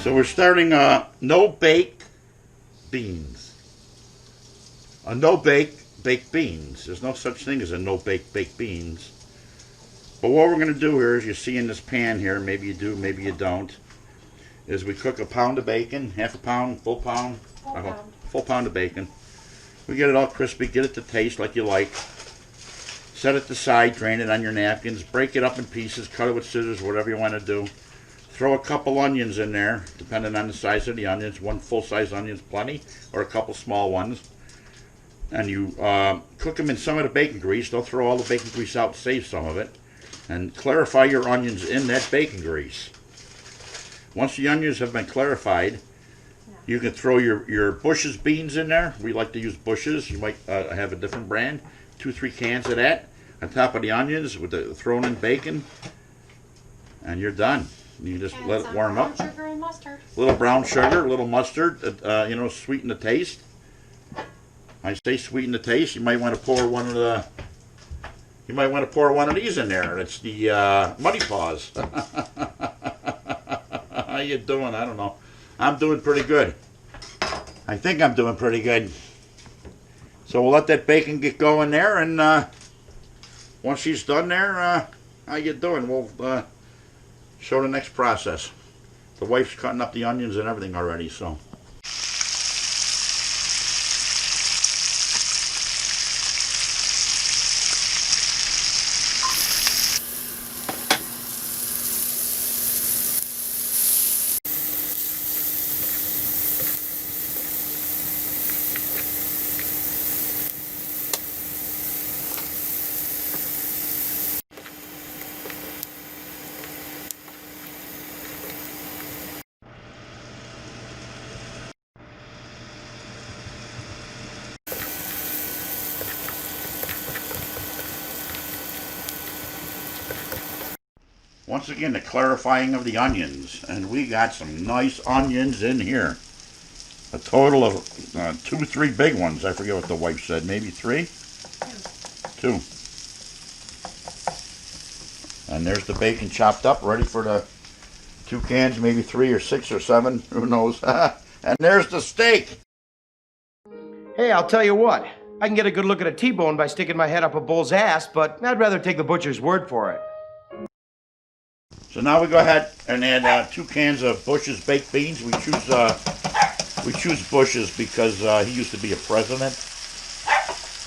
So we're starting no-bake beans. No-bake baked beans. There's no such thing as a no-bake baked beans. But what we're going to do here, as you see in this pan here, maybe you do, maybe you don't, is we cook a pound of bacon, half a pound, full pound, full pound of bacon. We get it all crispy, get it to taste like you like. Set it aside, drain it on your napkins, break it up in pieces, cut it with scissors, whatever you want to do. Throw a couple onions in there, depending on the size of the onions. One full-size onion is plenty, or a couple small ones. And you cook them in some of the bacon grease. Don't throw all the bacon grease out, save some of it. And clarify your onions in that bacon grease. Once the onions have been clarified, you can throw your Bush's beans in there. We like to use Bush's. You might have a different brand. 2-3 cans of that on top of the onions with the thrown in bacon. And you're done. You just let it warm up. Sugar and mustard. A little brown sugar, a little mustard, sweeten the taste. I say sweeten the taste. You might want to pour one of the. You might want to pour one of these in there. It's the Muddy Paws. How you doing? I don't know. I'm doing pretty good. I think I'm doing pretty good. So we'll let that bacon get going there, and once she's done there, how you doing? We'll show the next process. The wife's cutting up the onions and everything already, so. Once again, the clarifying of the onions, and we got some nice onions in here. A total of 2-3 big ones. I forget what the wife said. Maybe 3? 2. And there's the bacon chopped up, ready for the 2 cans, maybe 3 or 6 or 7, who knows. And there's the steak. Hey, I'll tell you what. I can get a good look at a T-bone by sticking my head up a bull's ass, but I'd rather take the butcher's word for it. So now we go ahead and add 2 cans of Bush's baked beans. We choose Bush's because he used to be a president,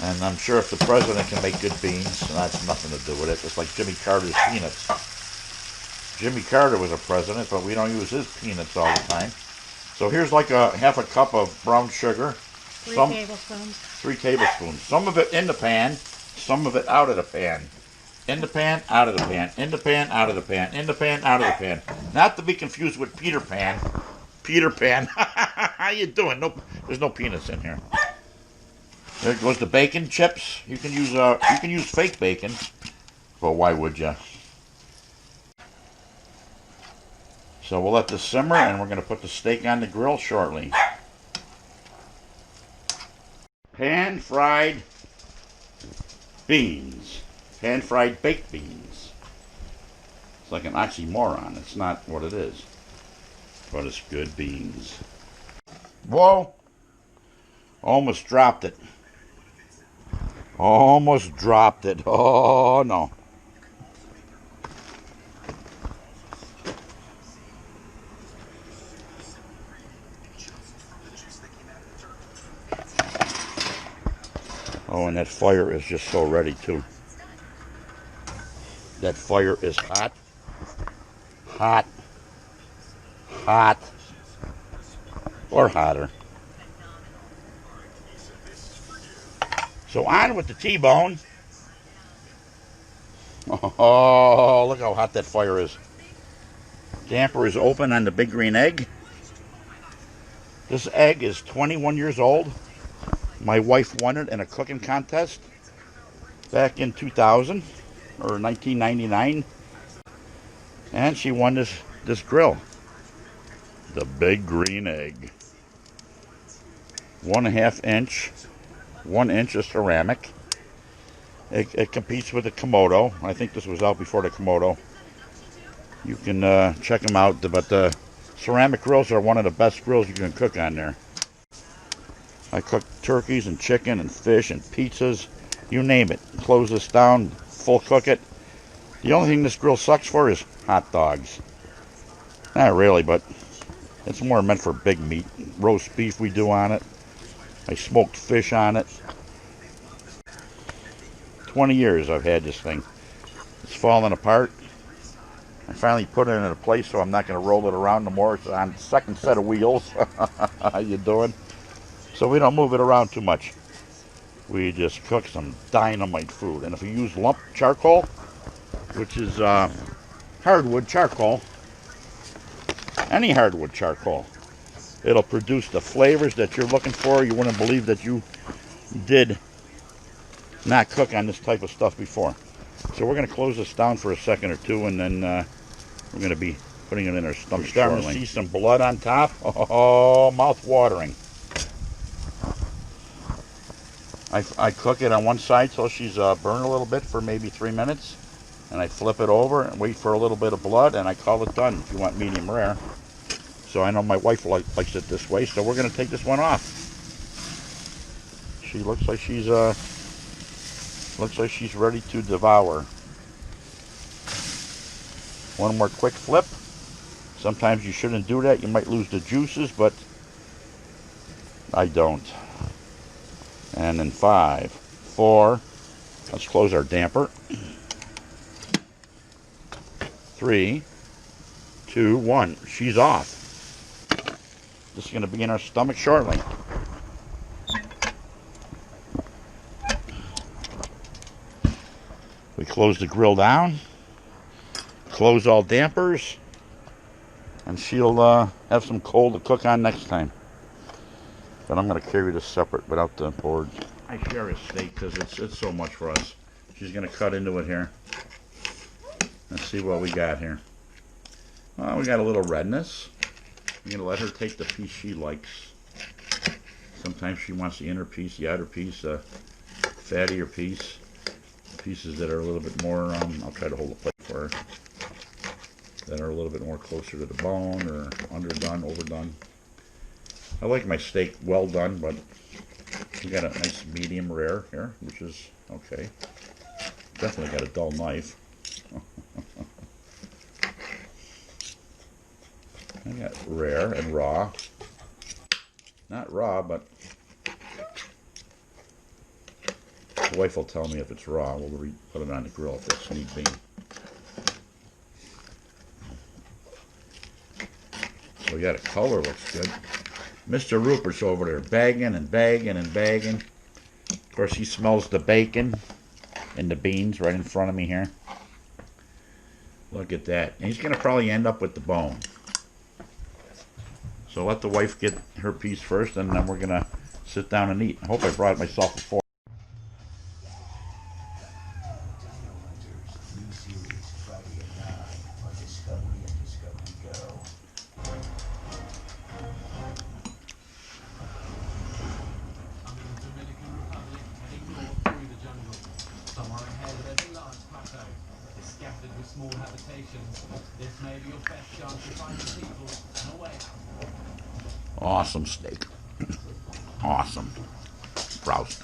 and I'm sure if the president can make good beans, that's nothing to do with it. It's like Jimmy Carter's peanuts. Jimmy Carter was a president, but we don't use his peanuts all the time. So here's like a half a cup of brown sugar. 3 tablespoons. 3 tablespoons. Some of it in the pan, some of it out of the pan. In the pan, out of the pan. In the pan, out of the pan. In the pan, out of the pan. Not to be confused with Peter Pan. Peter Pan. How you doing? Nope. There's no peanuts in here. There goes the bacon chips. You can use fake bacon, but why would you? So we'll let this simmer, and we're going to put the steak on the grill shortly. Pan-fried beans. Pan-fried baked beans. It's like an oxymoron. It's not what it is. But it's good beans. Whoa! Almost dropped it. Almost dropped it. Oh, no. Oh, and that fire is just so ready, too. That fire is hot, hot, hot, or hotter. So on with the T-bone. Oh, look how hot that fire is. Damper is open on the big green egg. This egg is 21 years old. My wife won it in a cooking contest back in 2000. Or 1999, and she won this grill, the big green egg, 1.5 inch, 1 inch of ceramic. It competes with the Komodo. I think this was out before the Komodo. You can check them out, but Ceramic grills are one of the best grills you can cook on there. I cook turkeys and chicken and fish and pizzas, you name it. Close this down, full cook it. The only thing this grill sucks for is hot dogs. Not really, but it's more meant for big meat. Roast beef we do on it. I smoked fish on it. 20 years I've had this thing. It's falling apart. I finally put it in a place so I'm not going to roll it around no more. It's on the second set of wheels. How you doing? So we don't move it around too much. We just cook some dynamite food. And if you use lump charcoal, which is hardwood charcoal, any hardwood charcoal, it'll produce the flavors that you're looking for. You wouldn't believe that you did not cook on this type of stuff before. So we're going to close this down for a second or two, and then we're going to be putting it in our stomach. Starting to see some blood on top. Oh, mouth watering. I cook it on one side till she's burned a little bit for maybe 3 minutes, and I flip it over and wait for a little bit of blood, and I call it done if you want medium rare. So I know my wife likes it this way, so we're going to take this one off. She looks like she's ready to devour. One more quick flip. Sometimes you shouldn't do that. You might lose the juices, but I don't. And then 5, 4, let's close our damper. 3, 2, 1, she's off. This is going to be in our stomach shortly. We close the grill down, close all dampers, and she'll have some coal to cook on next time. But I'm going to carry this separate without the board. I share a steak because it's so much for us. She's going to cut into it here. Let's see what we got here. Well, we got a little redness. I'm going to let her take the piece she likes. Sometimes she wants the inner piece, the outer piece, the fattier piece. Pieces that are a little bit more, I'll try to hold the plate for her, that are a little bit more closer to the bone or underdone, overdone. I like my steak well done, but we got a nice medium rare here, which is okay. Definitely got a dull knife. I got rare and raw. Not raw, but the wife will tell me if it's raw. We'll put it on the grill if it's need be. So we got a color, looks good. Mr. Rupert's over there bagging and bagging and bagging. Of course, he smells the bacon and the beans right in front of me here. Look at that. And he's going to probably end up with the bone. So let the wife get her piece first, and then we're going to sit down and eat. I hope I brought myself a fork. Small habitations. This may be your best chance to find the people and a way out. Awesome steak. Awesome. Roast.